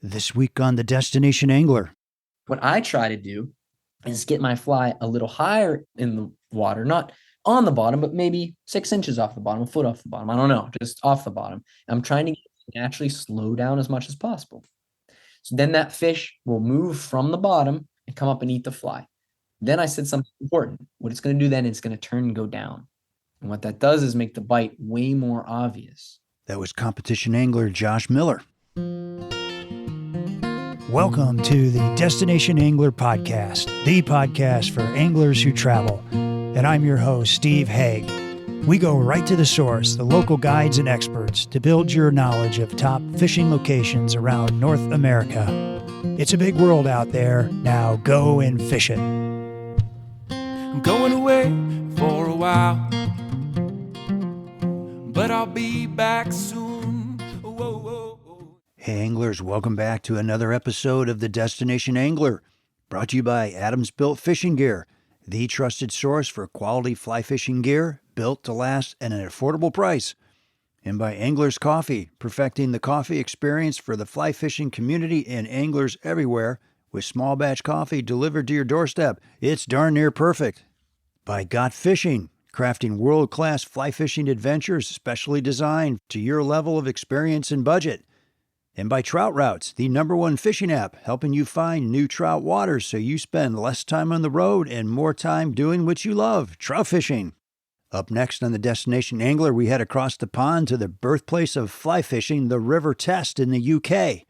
This week on The Destination Angler. What I try to do is get my fly a little higher in the water, not on the bottom, but maybe 6 inches off the bottom, a foot off the bottom. I don't know, just off the bottom. I'm trying to get it to naturally slow down as much as possible. So then that fish will move from the bottom and come up and eat the fly. Then I said something important. What it's going to do then is going to turn and go down. And what that does is make the bite way more obvious. That was competition angler Josh Miller. Welcome to the Destination Angler Podcast, the podcast for anglers who travel. And I'm your host, Steve Haigh. We go right to the source, the local guides and experts, to build your knowledge of top fishing locations around North America. It's a big world out there. Now go and fish it. I'm going away for a while, but I'll be back soon. Whoa, whoa, whoa. Hey anglers, welcome back to another episode of The Destination Angler, brought to you by Adams Built Fishing Gear, the trusted source for quality fly fishing gear built to last at an affordable price. And by Anglers Coffee, perfecting the coffee experience for the fly fishing community and anglers everywhere with small batch coffee delivered to your doorstep. It's darn near perfect. By Got Fishing, crafting world-class fly fishing adventures specially designed to your level of experience and budget. And by Trout Routes, the #1 fishing app, helping you find new trout waters so you spend less time on the road and more time doing what you love, trout fishing. Up next on the Destination Angler, we head across the pond to the birthplace of fly fishing, the River Test in the UK.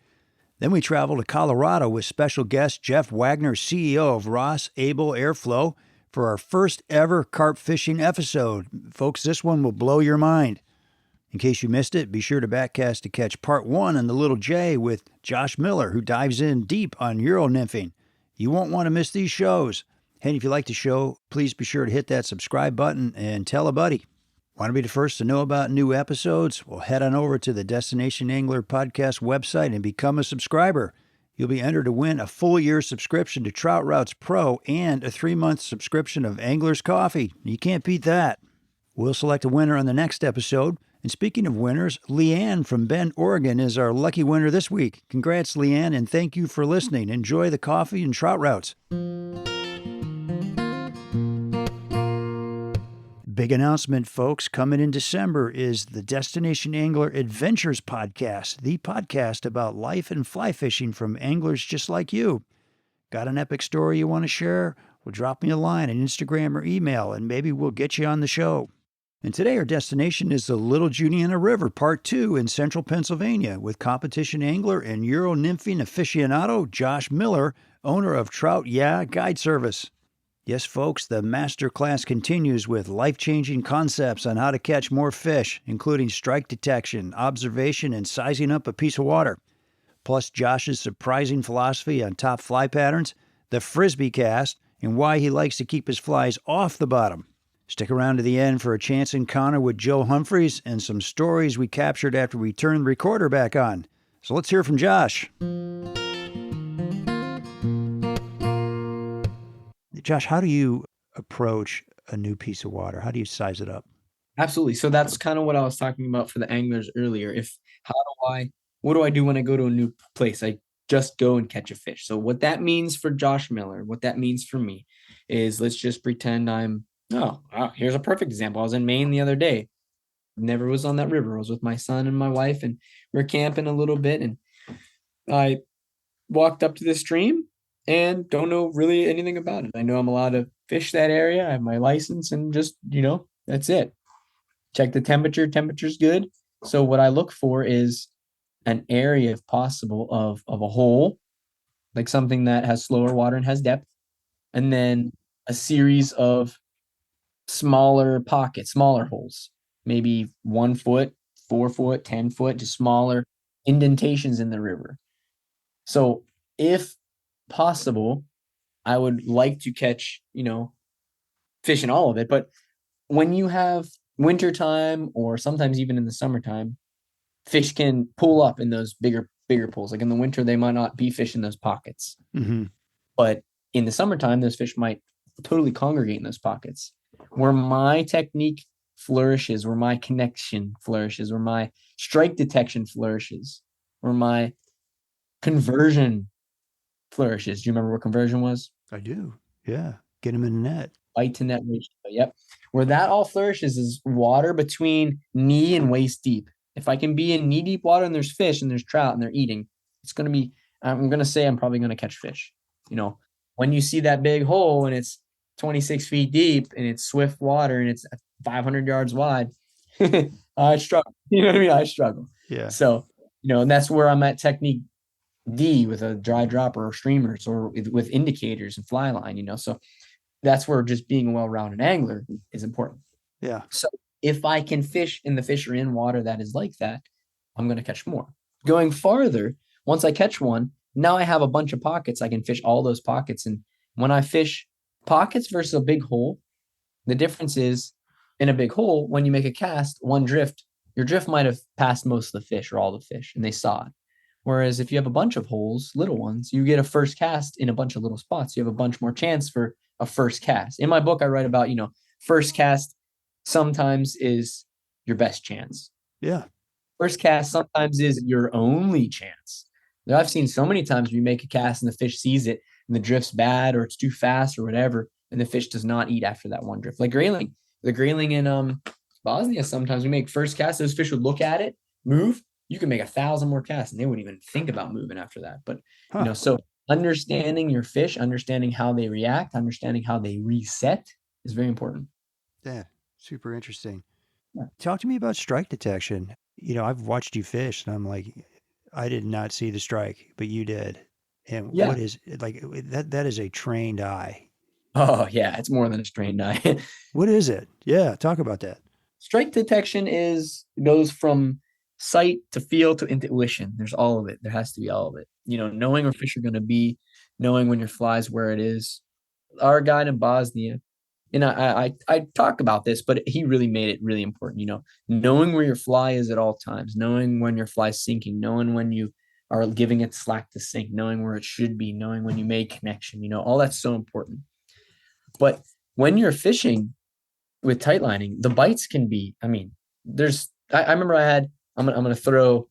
Then we travel to Colorado with special guest Jeff Wagner, CEO of Ross Able Airflow, for our first ever carp fishing episode. Folks, this one will blow your mind. In case you missed it, be sure to backcast to catch part 1 on the Little J with Josh Miller, who dives in deep on Euro nymphing. You won't want to miss these shows. Hey, if you like the show, please be sure to hit that subscribe button and tell a buddy. Want to be the first to know about new episodes? Well, head on over to the Destination Angler Podcast website and become a subscriber. You'll be entered to win a full year subscription to Trout Routes Pro and a 3-month subscription of Anglers Coffee. You can't beat that. We'll select a winner on the next episode. And speaking of winners, Leanne from Bend, Oregon is our lucky winner this week. Congrats, Leanne, and thank you for listening. Enjoy the coffee and trout routes. Big announcement, folks. Coming in December is the Destination Angler Adventures Podcast, the podcast about life and fly fishing from anglers just like you. Got an epic story you want to share? Well, drop me a line on Instagram or email, and maybe we'll get you on the show. And today our destination is the Little Juniata River, Part 2 in central Pennsylvania, with competition angler and Euro nymphing aficionado Josh Miller, owner of Trout Yeah Guide Service. Yes, folks, the Masterclass continues with life-changing concepts on how to catch more fish, including strike detection, observation, and sizing up a piece of water. Plus Josh's surprising philosophy on top fly patterns, the Frisby cast, and why he likes to keep his flies off the bottom. Stick around to the end for a chance encounter with Joe Humphreys and some stories we captured after we turned the recorder back on. So let's hear from Josh. Josh, how do you approach a new piece of water? How do you size it up? Absolutely. So that's kind of what I was talking about for the anglers earlier. What do I do when I go to a new place? I just go and catch a fish. So what that means for Josh Miller, what that means for me is, let's just pretend here's a perfect example. I was in Maine the other day. Never was on that river. I was with my son and my wife, and we we're camping a little bit, and I walked up to the stream and don't know really anything about it. I know I'm allowed to fish that area. I have my license, and just, that's it. Check the temperature. Temperature's good. So what I look for is an area, if possible, of a hole, like something that has slower water and has depth, and then a series of smaller pockets, smaller holes, maybe 1 foot, 4 foot, 10 foot, just smaller indentations in the river. So if possible, I would like to catch, fish in all of it. But when you have wintertime, or sometimes even in the summertime, fish can pull up in those bigger pools. Like in the winter, they might not be fish in those pockets. Mm-hmm. But in the summertime, those fish might totally congregate in those pockets. Where my technique flourishes, where my connection flourishes, where my strike detection flourishes, where my conversion flourishes. Do you remember what conversion was? I do. Yeah. Get them in the net. Bite to net ratio. Yep. Where that all flourishes is water between knee and waist deep. If I can be in knee deep water and there's fish and there's trout and they're eating, it's going to be, I'm going to say I'm probably going to catch fish. You know, when you see that big hole and it's 26 feet deep and it's swift water and it's 500 yards wide, I struggle. You know what I mean? I struggle. Yeah. So, and that's where I'm at technique D with a dry dropper or streamers or with indicators and fly line, so that's where just being a well-rounded angler is important. Yeah. So if I can fish and the fish are in water that is like that, I'm going to catch more. Going farther, once I catch one, now I have a bunch of pockets. I can fish all those pockets. And when I fish pockets versus a big hole, the difference is in a big hole, when you make a cast, one drift, your drift might have passed most of the fish or all the fish and they saw it. Whereas if you have a bunch of holes, little ones, you get a first cast in a bunch of little spots. You have a bunch more chance for a first cast. In my book, I write about, first cast sometimes is your best chance. Yeah. First cast sometimes is your only chance. Now, I've seen so many times where you make a cast and the fish sees it and the drift's bad or it's too fast or whatever, and the fish does not eat after that one drift. Like grayling. The grayling in Bosnia, sometimes we make first cast, those fish would look at it, move. You can make 1,000 more casts and they wouldn't even think about moving after that. But, so understanding your fish, understanding how they react, understanding how they reset is very important. Yeah. Super interesting. Yeah. Talk to me about strike detection. I've watched you fish and I'm like, I did not see the strike, but you did. And what is like that is a trained eye. Oh yeah. It's more than a trained eye. What is it? Yeah. Talk about that. Strike detection goes from sight to feel to intuition. There's all of it. There has to be all of it. Knowing where fish are going to be, knowing when your fly's where it is. Our guide in Bosnia, and I talk about this, but he really made it really important. Knowing where your fly is at all times, knowing when your fly's sinking, knowing when you are giving it slack to sink, knowing where it should be, knowing when you make connection. All that's so important. But when you're fishing with tight lining, the bites can be. I remember I'm gonna throw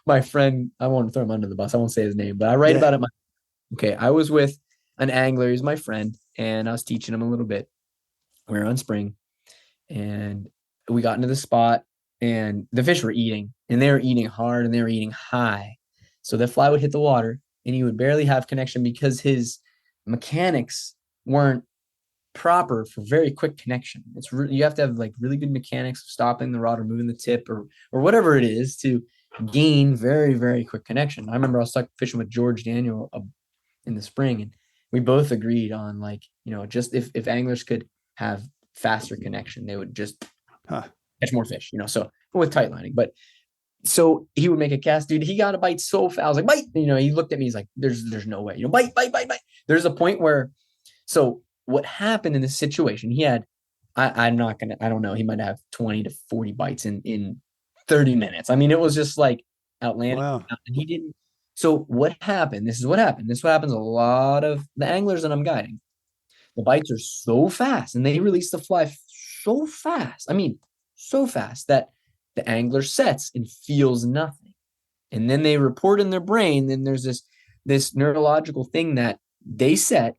my friend. I won't throw him under the bus. I won't say his name, but I write about it. Okay, I was with an angler. He's my friend, and I was teaching him a little bit. We were on spring, and we got into the spot, and the fish were eating, and they were eating hard, and they were eating high. So the fly would hit the water, and he would barely have connection because his mechanics weren't proper for very quick connection. You have to have like really good mechanics of stopping the rod or moving the tip or whatever it is to gain very, very quick connection. I remember I was stuck fishing with George Daniel in the spring, and we both agreed on just if anglers could have faster connection, they would just catch more fish, so with tight lining. But so he would make a cast, dude, he got a bite so fast. I was like, bite, he looked at me, he's like, there's no way, bite. There's a point where, so what happened in this situation, he had, I don't know, he might have 20 to 40 bites in 30 minutes. It was just like outlandish. Wow. And he didn't. So what happened? This is what happened. This is what happens a lot of the anglers that I'm guiding. The bites are so fast and they release the fly so fast. So fast that the angler sets and feels nothing. And then they report in their brain, then there's this neurological thing that they set,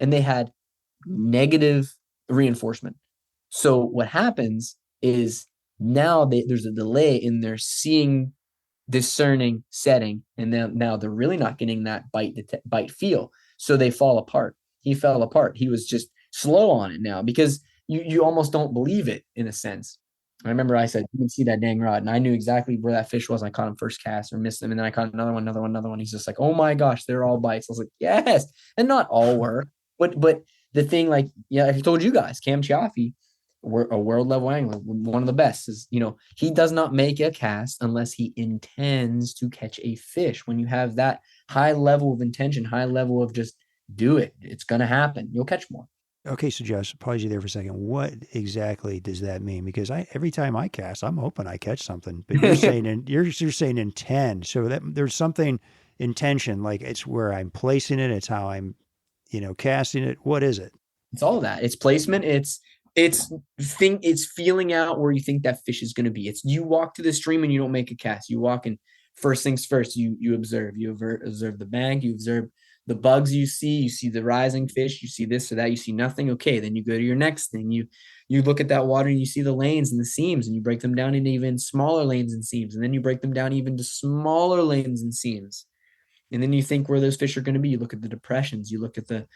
and they had negative reinforcement. So what happens is now there's a delay in their seeing, discerning, setting, and then now they're really not getting that bite feel. So they fall apart. He fell apart. He was just slow on it now because you almost don't believe it in a sense. I remember I said, you can see that dang rod. And I knew exactly where that fish was. I caught him first cast or missed him. And then I caught another one. He's just like, oh my gosh, they're all bites. I was like, yes. And not all were. But the thing, like, I told you guys, Cam Chiaffi, a world level angler, one of the best, is, he does not make a cast unless he intends to catch a fish. When you have that high level of intention, high level of just do it, it's going to happen. You'll catch more. Okay, so Josh, pause you there for a second. What exactly does that mean? Because every time I cast, I'm hoping I catch something. But you're saying you're saying intend. So that there's something intention, like it's where I'm placing it, it's how I'm, casting it. What is it? It's all of that. It's placement. It's feeling out where you think that fish is going to be. It's you walk to the stream and you don't make a cast. You walk and first things first, you observe the bank, you observe the bugs you see the rising fish, you see this or that, you see nothing. Okay, then you go to your next thing. You look at that water and you see the lanes and the seams, and you break them down into even smaller lanes and seams, and then you break them down even to smaller lanes and seams. And then you think where those fish are going to be. You look at the depressions, you look at the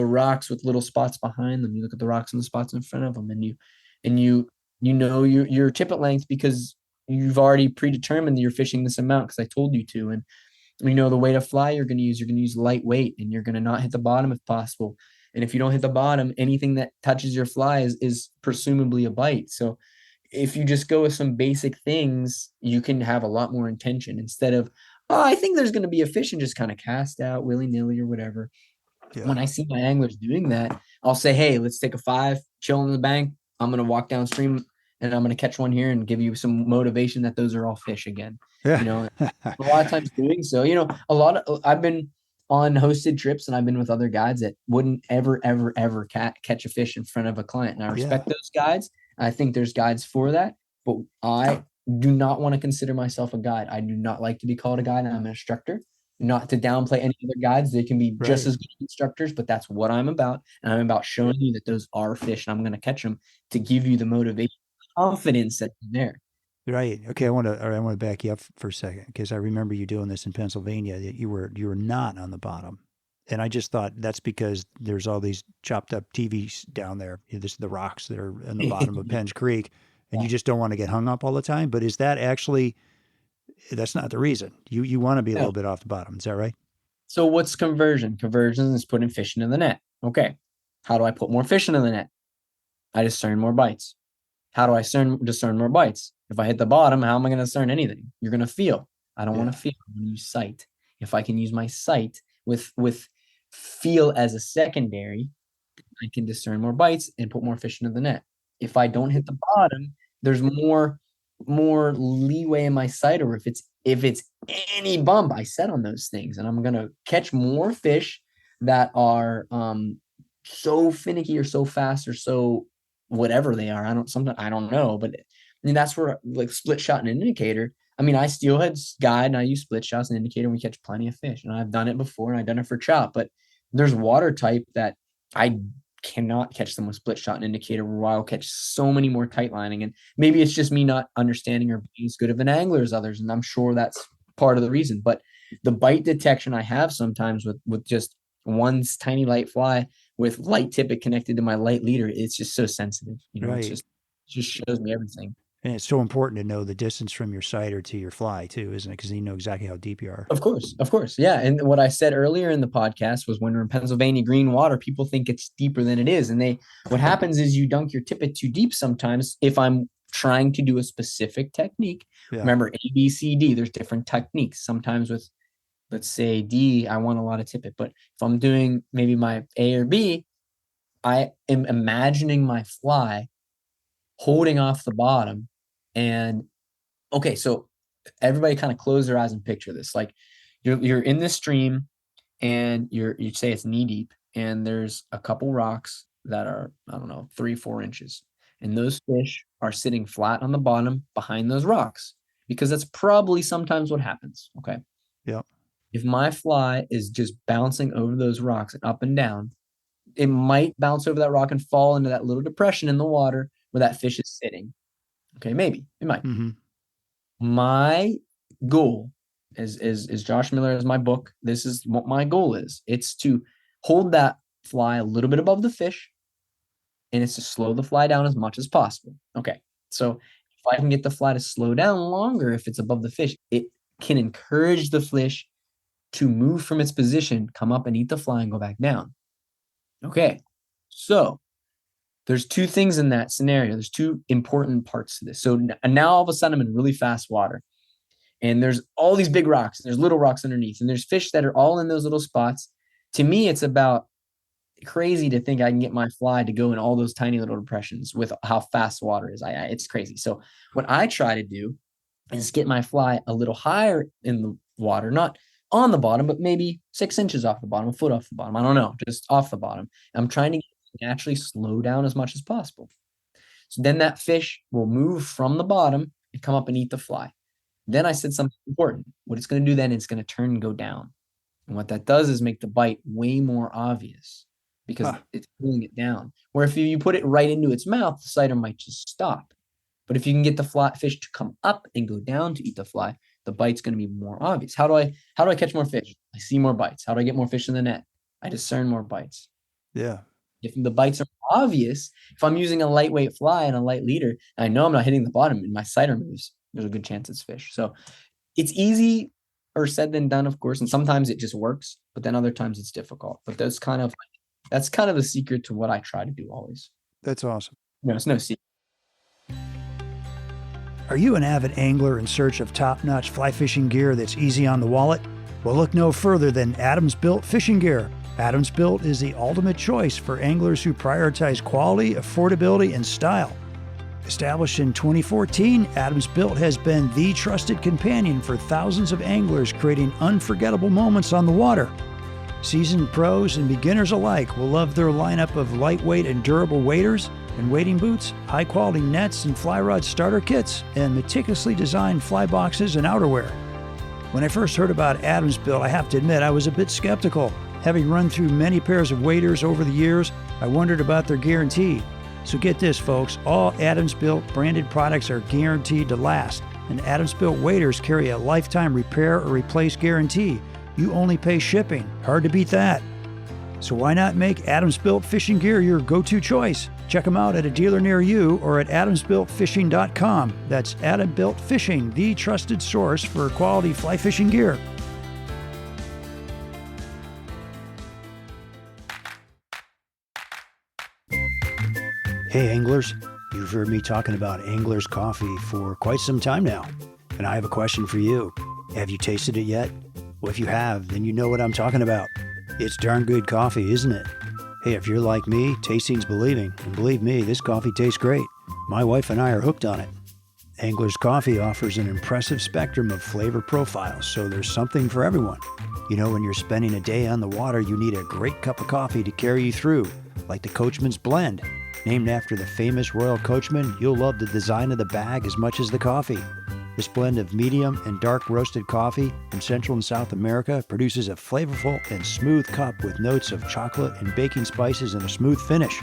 rocks with little spots behind them, you look at the rocks and the spots in front of them, and you know your tippet length because you've already predetermined that you're fishing this amount because I told you to. And you know the weight of fly you're going to use lightweight, and you're going to not hit the bottom if possible. And if you don't hit the bottom, anything that touches your fly is presumably a bite. So if you just go with some basic things, you can have a lot more intention instead of, oh, I think there's going to be a fish, and just kind of cast out willy-nilly or whatever. Yeah. When I see my anglers doing that, I'll say, hey, let's take a 5, chill on the bank. I'm going to walk downstream and I'm going to catch one here and give you some motivation that those are all fish again. Yeah. You know, a lot of times doing so, I've been on hosted trips and I've been with other guides that wouldn't ever catch a fish in front of a client. And I respect those guides. I think there's guides for that, but I do not want to consider myself a guide. I do not like to be called a guide. I'm an instructor. Not to downplay any other guides. They can be just as good instructors, but that's what I'm about. And I'm about showing you that those are fish and I'm going to catch them to give you the motivation, confidence that they're there. Right. Okay. I want to back you up for a second because I remember you doing this in Pennsylvania. That you were not on the bottom, and I just thought that's because there's all these chopped up TVs down there. This the rocks that are in the bottom of Penn's Creek, and you just don't want to get hung up all the time. But is that actually? That's not the reason. You want to be a little bit off the bottom. Is that right? So what's conversion? Conversion is putting fish into the net. Okay. How do I put more fish into the net? I discern more bites. How do I discern more bites? If I hit the bottom, how am I going to discern anything? You're going to feel. I don't want to feel. I'm going to use sight. If I can use my sight with feel as a secondary, I can discern more bites and put more fish into the net. If I don't hit the bottom, there's more leeway in my sight, or if it's any bump, I set on those things, and I'm gonna catch more fish that are so finicky or so fast or so whatever they are. I don't know, but I mean, that's where like split shot and indicator. I mean, I steelhead guide and I use split shots and indicator, and we catch plenty of fish. And I've done it before, and I've done it for trout. But there's water type that I cannot catch them with split shot and indicator, where I'll catch so many more tight lining. And maybe it's just me not understanding or being as good of an angler as others. And I'm sure that's part of the reason. But the bite detection I have sometimes with just one tiny light fly with light tippet connected to my light leader, it's just so sensitive. It just shows me everything. And it's so important to know the distance from your sighter to your fly too, isn't it? Because you know exactly how deep you are. Of course. Yeah. And what I said earlier in the podcast was when we're in Pennsylvania green water, people think it's deeper than it is. And what happens is you dunk your tippet too deep sometimes. If I'm trying to do a specific technique, remember A, B, C, D, there's different techniques. Sometimes with, let's say D, I want a lot of tippet, but if I'm doing maybe my A or B, I am imagining my fly holding off the bottom. And okay, so everybody kind of close their eyes and picture this. Like you're in this stream and you say it's knee deep, and there's a couple rocks that are, I don't know, 3-4 inches. And those fish are sitting flat on the bottom behind those rocks, because that's probably sometimes what happens. Okay. Yep. If my fly is just bouncing over those rocks and up and down, it might bounce over that rock and fall into that little depression in the water where that fish is sitting. Okay, maybe it might. Mm-hmm. My goal is Josh Miller is my book. This is what my goal is. It's to hold that fly a little bit above the fish, and it's to slow the fly down as much as possible. Okay, so if I can get the fly to slow down longer, if it's above the fish, it can encourage the fish to move from its position, come up and eat the fly and go back down. Okay, so there's two things in that scenario. There's two important parts to this. So now all of a sudden I'm in really fast water, and there's all these big rocks, and there's little rocks underneath, and there's fish that are all in those little spots. To me, it's about crazy to think I can get my fly to go in all those tiny little depressions with how fast water is. It's crazy. So what I try to do is get my fly a little higher in the water, not on the bottom, but maybe 6 inches off the bottom, a foot off the bottom. I don't know, just off the bottom. I'm trying to naturally slow down as much as possible. So then that fish will move from the bottom and come up and eat the fly. Then I said something important. What it's going to do then, it's going to turn and go down. And what that does is make the bite way more obvious because it's pulling it down. Where if you put it right into its mouth, the cider might just stop. But if you can get the fish to come up and go down to eat the fly, the bite's going to be more obvious. How do I catch more fish? I see more bites. How do I get more fish in the net? I discern more bites. Yeah. If the bites are obvious, if I'm using a lightweight fly and a light leader, and I know I'm not hitting the bottom and my cider moves, there's a good chance it's fish. So it's easy or said than done, of course. And sometimes it just works, but then other times it's difficult. But that's kind of the secret to what I try to do always. That's awesome. No, it's no secret. Are you an avid angler in search of top-notch fly fishing gear that's easy on the wallet? Well, look no further than Adams Built Fishing Gear. Adams Built is the ultimate choice for anglers who prioritize quality, affordability, and style. Established in 2014, Adams Built has been the trusted companion for thousands of anglers, creating unforgettable moments on the water. Seasoned pros and beginners alike will love their lineup of lightweight and durable waders and wading boots, high-quality nets and fly rod starter kits, and meticulously designed fly boxes and outerwear. When I first heard about Adams Built, I have to admit I was a bit skeptical. Having run through many pairs of waders over the years, I wondered about their guarantee. So get this, folks, all Adams Built branded products are guaranteed to last, and Adams Built waders carry a lifetime repair or replace guarantee. You only pay shipping. Hard to beat that. So why not make Adams Built Fishing Gear your go-to choice? Check them out at a dealer near you or at adamsbuiltfishing.com. That's Adam Built Fishing, the trusted source for quality fly fishing gear. Hey anglers, you've heard me talking about Angler's Coffee for quite some time now, and I have a question for you. Have you tasted it yet? Well, if you have, then you know what I'm talking about. It's darn good coffee, isn't it? Hey, if you're like me, tasting's believing, and believe me, this coffee tastes great. My wife and I are hooked on it. Angler's Coffee offers an impressive spectrum of flavor profiles, so there's something for everyone. You know, when you're spending a day on the water, you need a great cup of coffee to carry you through, like the Coachman's Blend. Named after the famous Royal Coachman, you'll love the design of the bag as much as the coffee. This blend of medium and dark roasted coffee from Central and South America produces a flavorful and smooth cup with notes of chocolate and baking spices and a smooth finish.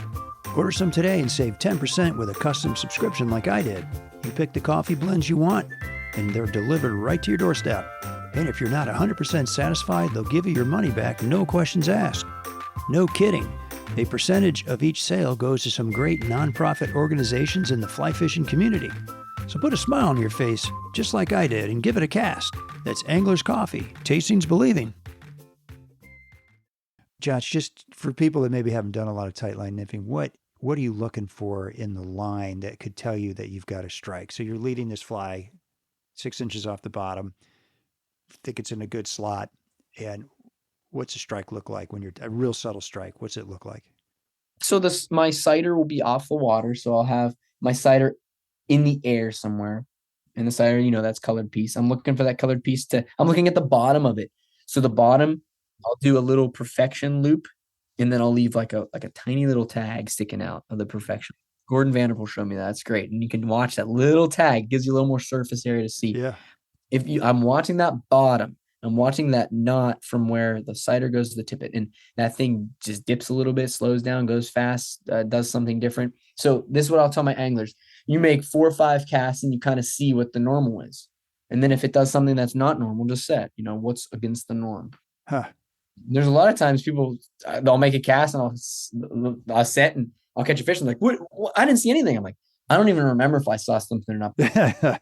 Order some today and save 10% with a custom subscription like I did. You pick the coffee blends you want, and they're delivered right to your doorstep. And if you're not 100% satisfied, they'll give you your money back, no questions asked. No kidding. A percentage of each sale goes to some great nonprofit organizations in the fly fishing community. So put a smile on your face, just like I did, and give it a cast. That's Angler's Coffee. Tasting's believing. Josh, just for people that maybe haven't done a lot of tight line nymphing, what are you looking for in the line that could tell you that you've got a strike? So you're leading this fly 6 inches off the bottom, think it's in a good slot, and what's a strike look like when you're a real subtle strike? What's it look like? So my cider will be off the water. So I'll have my cider in the air somewhere. And the cider, that's colored piece. I'm looking for that colored piece I'm looking at the bottom of it. So the bottom, I'll do a little perfection loop, and then I'll leave like a tiny little tag sticking out of the perfection. Gordon Vanderpool showed me that. That's great. And you can watch that little tag. It gives you a little more surface area to see. Yeah. I'm watching that bottom, I'm watching that knot from where the cider goes to the tippet, and that thing just dips a little bit, slows down, goes fast, does something different. So this is what I'll tell my anglers. You make 4 or 5 casts and you kind of see what the normal is. And then if it does something that's not normal, just set, what's against the norm. Huh. There's a lot of times people, they'll make a cast and I'll set and I'll catch a fish and like, what? I didn't see anything. I'm like, I don't even remember if I saw something or not.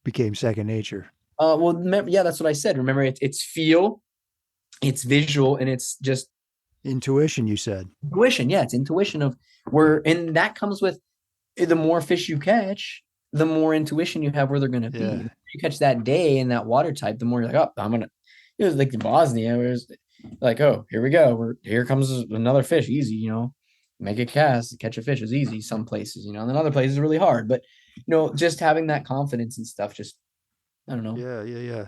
Became second nature. Well, remember, yeah, that's what I said. Remember, it's feel, it's visual, and it's just intuition. You said intuition. Yeah, it's intuition and that comes with the more fish you catch, the more intuition you have where they're going to be. Yeah. You catch that day in that water type, the more you're like, oh, it was like the Bosnia, where it's like, oh, here we go. Here comes another fish. Easy, make a cast, catch a fish is easy some places, and then other places are really hard. But, just having that confidence and stuff, just, I don't know. Yeah.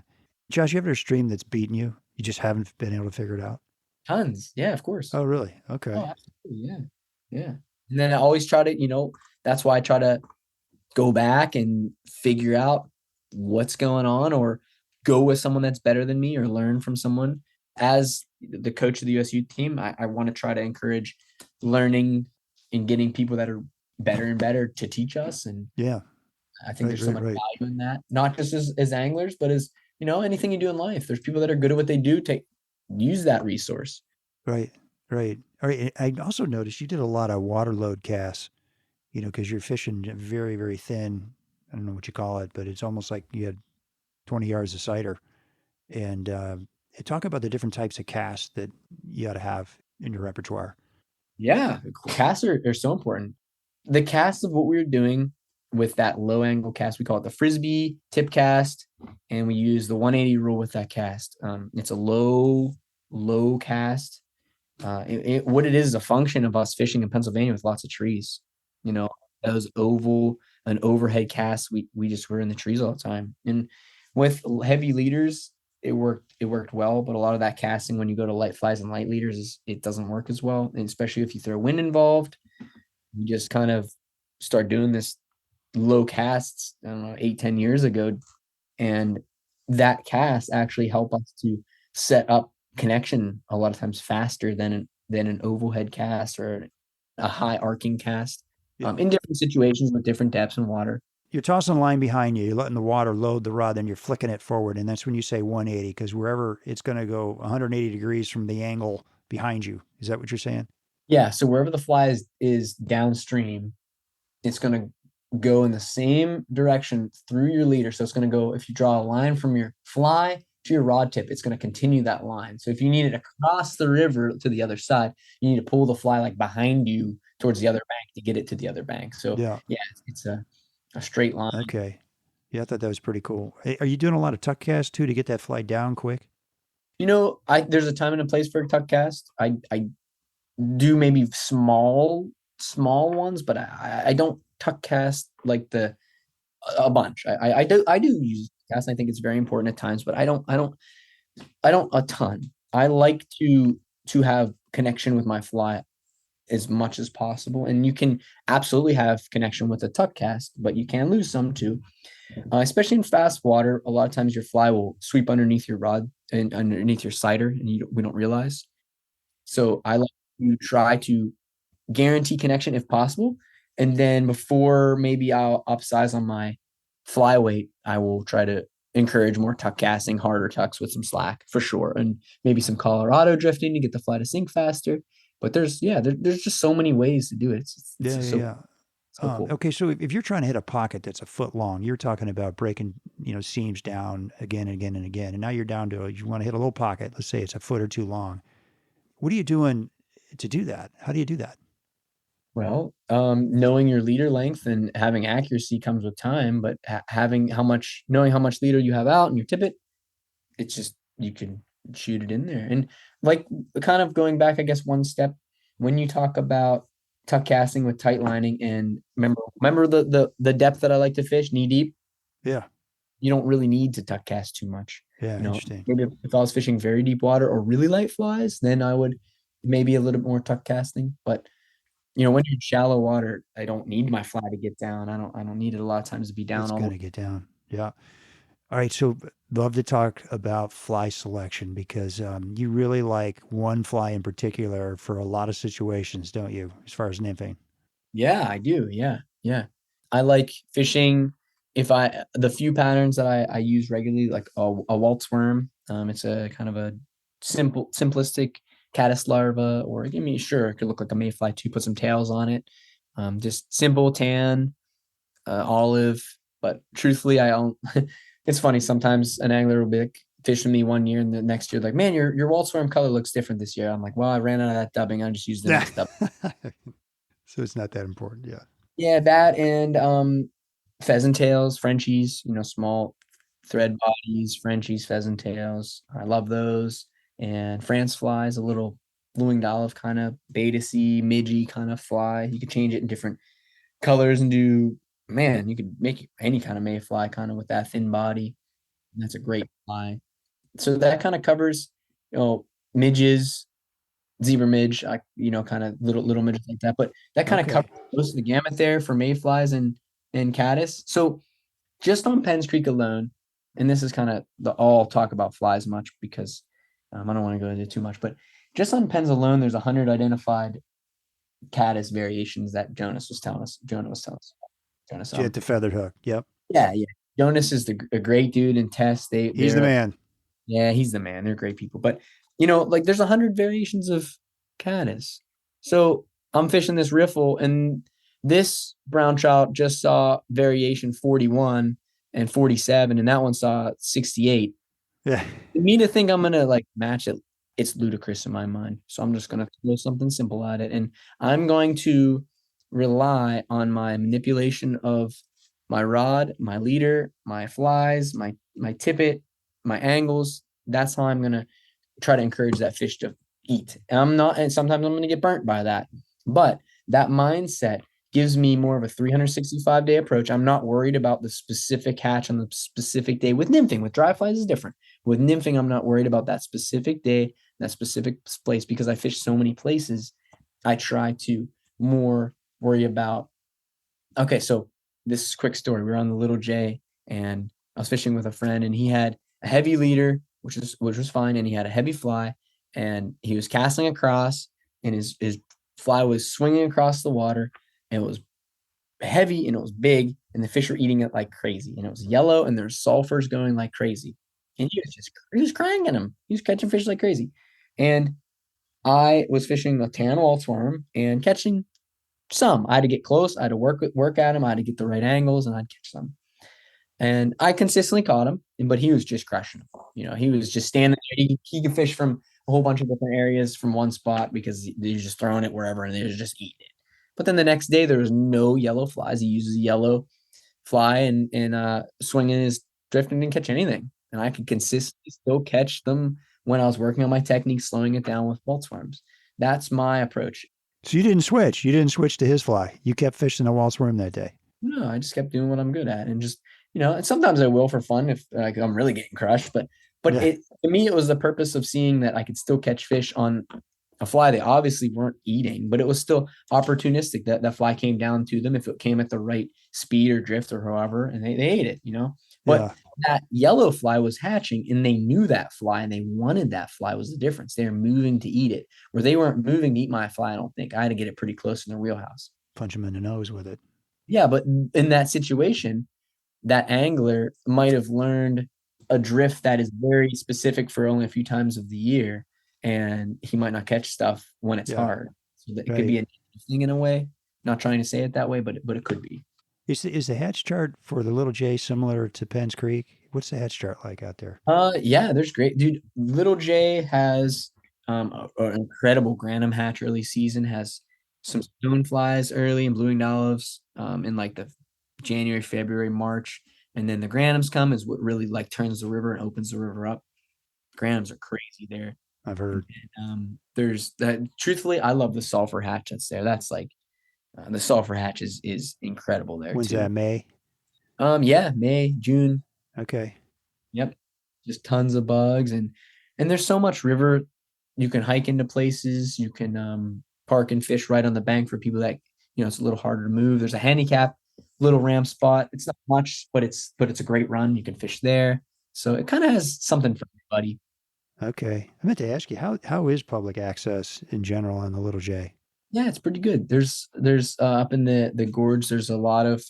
Josh, you ever a stream that's beaten you? You just haven't been able to figure it out? Tons. Yeah, of course. Oh, really? Okay. Oh, absolutely. Yeah. And then I always try to, that's why I try to go back and figure out what's going on, or go with someone that's better than me, or learn from someone. As the coach of the USU team, I want to try to encourage learning and getting people that are better and better to teach us. And Yeah. I think there's so much Right. value in that, not just as anglers, but as, anything you do in life. There's people that are good at what they do. Use that resource. Right. Right. All right. I also noticed you did a lot of water load casts, because you're fishing very, very thin. I don't know what you call it, but it's almost like you had 20 yards of cider. And talk about the different types of casts that you got to have in your repertoire. Yeah, casts are so important. The cast of what we were doing with that low angle cast, we call it the Frisby tip cast, and we use the 180 rule with that cast. It's a low cast. What it is a function of us fishing in Pennsylvania with lots of trees. Those an overhead casts, we just were in the trees all the time. And with heavy leaders, it worked well, but a lot of that casting when you go to light flies and light leaders it doesn't work as well. And especially if you throw wind involved, you just kind of start doing this low casts, I don't know, 8-10 years ago. And that cast actually help us to set up connection a lot of times faster than an oval head cast or a high arcing cast, Yeah. in different situations with different depths in water. You're tossing the line behind you, you're letting the water load the rod, then you're flicking it forward. And that's when you say 180, because wherever it's going to go 180 degrees from the angle behind you. Is that what you're saying? Yeah, so wherever the fly is downstream, it's going to go in the same direction through your leader. So it's going to go, if you draw a line from your fly to your rod tip, it's going to continue that line. So if you needed to cross the river to the other side, you need to pull the fly like behind you towards the other bank to get it to the other bank. So Yeah. yeah, it's a straight line. Okay. Yeah, I thought that was pretty cool. Hey, are you doing a lot of tuck casts too to get that fly down quick? There's a time and a place for a tuck cast. I do maybe small ones, but I don't tuck cast like a bunch. I do use cast. I think it's very important at times, but I don't a ton. I like to have connection with my fly as much as possible, and you can absolutely have connection with a tuck cast, but you can lose some too. Especially in fast water, a lot of times your fly will sweep underneath your rod and underneath your cider, and we don't realize. So I like to try to guarantee connection if possible. And then before maybe I'll upsize on my flyweight, I will try to encourage more tuck casting, harder tucks with some slack for sure. And maybe some Colorado drifting to get the fly to sink faster. But there's just so many ways to do it. It's just so cool. Okay, so if you're trying to hit a pocket that's a foot long, you're talking about breaking, seams down again and again and again. And now you're down to, you want to hit a little pocket. Let's say it's a foot or two long. What are you doing to do that? How do you do that? Well, knowing your leader length and having accuracy comes with time, but knowing how much leader you have out and your tippet, it's just you can shoot it in there. And like kind of going back, I guess one step, when you talk about tuck casting with tight lining, and remember the depth that I like to fish, knee deep. Yeah. You don't really need to tuck cast too much. Yeah. Interesting. Maybe if I was fishing very deep water or really light flies, then I would maybe a little bit more tuck casting. But when you're in shallow water, I don't need my fly to get down. I don't need it a lot of times to be down It's all going to get down. Yeah. All right. So love to talk about fly selection because you really like one fly in particular for a lot of situations, don't you? As far as nymphing. Yeah, I do. Yeah. Yeah. I like fishing the few patterns that I use regularly, like a waltz worm. It's a kind of a simplistic caddis larva, or sure, it could look like a mayfly too, put some tails on it. Just simple tan, olive, but truthfully, I don't, it's funny. Sometimes an angler will be like, fishing me one year and the next year, like, man, your waltz worm color looks different this year. I'm like, well, I ran out of that dubbing. I just used the next dub. So it's not that important. Yeah. Yeah, that and pheasant tails, Frenchies, small thread bodies, Frenchies, pheasant tails. I love those. And France flies, a little blue winged olive kind of beta-y, midgy kind of fly. You could change it in different colors and you could make any kind of mayfly kind of with that thin body. And that's a great fly. So that kind of covers, midges, zebra midge, kind of little midges like that. But that kind of Okay. covers most of the gamut there for mayflies and caddis. So just on Penns Creek alone, and this is kind of I'll talk about flies much because I don't want to go into too much, but just on Penns alone, there's 100 identified caddis variations that Jonah was telling us. Jonas, Get the feathered hook. Yep. yeah. Jonas is a great dude in tests. He's the man. Yeah, he's the man. They're great people. But, like there's 100 variations of caddis. So I'm fishing this riffle, and this brown trout just saw variation 41 and 47, and that one saw 68. Yeah. For me to think I'm going to like match it, it's ludicrous in my mind. So I'm just going to throw something simple at it. And I'm going to rely on my manipulation of my rod, my leader, my flies, my tippet, my angles. That's how I'm going to try to encourage that fish to eat. And sometimes I'm going to get burnt by that. But that mindset gives me more of a 365-day approach. I'm not worried about the specific catch on the specific day. With nymphing, with dry flies is different. With nymphing, I'm not worried about that specific day, that specific place, because I fish so many places. I try to more worry about, okay, so this is a quick story. We were on the Little J, and I was fishing with a friend, and he had a heavy leader, which was fine, and he had a heavy fly, and he was casting across, and his fly was swinging across the water, and it was heavy, and it was big, and the fish were eating it like crazy, and it was yellow, and there's sulfurs going like crazy, and he was cranking them. He was catching fish like crazy, and I was fishing a tan waltz worm and catching some. I had to get close. I had to work at him. I had to get the right angles, and I'd catch some. And I consistently caught him, but he was just crushing them. He was just standing there. He could fish from a whole bunch of different areas from one spot because they're just throwing it wherever, and they're just eating it. But then the next day, there was no yellow flies. He uses a yellow fly and swinging his drift and didn't catch anything. And I could consistently still catch them when I was working on my technique, slowing it down with waltz worms. That's my approach. So you didn't switch. You didn't switch to his fly. You kept fishing the waltz worm that day. No, I just kept doing what I'm good at, and just and sometimes I will for fun if like I'm really getting crushed. But Yeah. To me, it was the purpose of seeing that I could still catch fish on a fly they obviously weren't eating, but it was still opportunistic that that fly came down to them if it came at the right speed or drift or however, and they ate it. But that yellow fly was hatching, and they knew that fly, and they wanted that fly was the difference. They were moving to eat it, where they weren't moving to eat my fly. I don't think I had to get it pretty close in their wheelhouse. Punch him in the nose with it. Yeah, but in that situation, that angler might have learned a drift that is very specific for only a few times of the year, and he might not catch stuff when it's hard. So that it could be a thing in a way. Not trying to say it that way, but it could be. Is the hatch chart for the Little J similar to Penns Creek? What's the hatch chart like out there? Yeah, there's great, dude. Little J has an incredible Granum hatch early season, has some stone flies early and blue-winged olives in like the January, February, March, and then the Granums come is what really like turns the river and opens the river up. Granums are crazy there. I've heard. And, there's that. Truthfully, I love the sulfur hatch that's there. That's like the sulfur hatch is incredible there. When's too. that? May? Yeah, May, June. Okay. Yep. Just tons of bugs and there's so much river. You can hike into places. You can park and fish right on the bank for people that it's a little harder to move. There's a handicap little ramp spot. It's not much, but it's a great run. You can fish there. So it kind of has something for everybody. Okay. I meant to ask you, how is public access in general on the Little J? Yeah, it's pretty good. There's up in the gorge, there's a lot of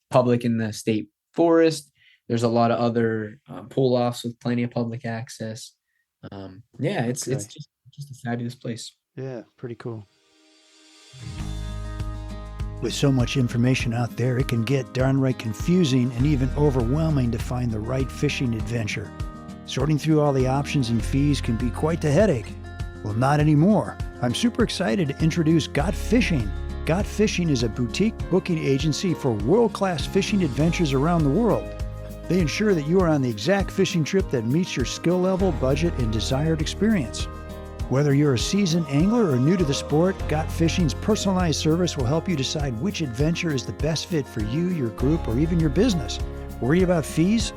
public in the state forest. There's a lot of other pull offs with plenty of public access. Yeah, it's just a fabulous place. Yeah, pretty cool. With so much information out there, it can get downright confusing and even overwhelming to find the right fishing adventure. Sorting through all the options and fees can be quite the headache. Well, not anymore. I'm super excited to introduce Got Fishing. Got Fishing is a boutique booking agency for world-class fishing adventures around the world. They ensure that you are on the exact fishing trip that meets your skill level, budget, and desired experience. Whether you're a seasoned angler or new to the sport, Got Fishing's personalized service will help you decide which adventure is the best fit for you, your group, or even your business. Worry about fees?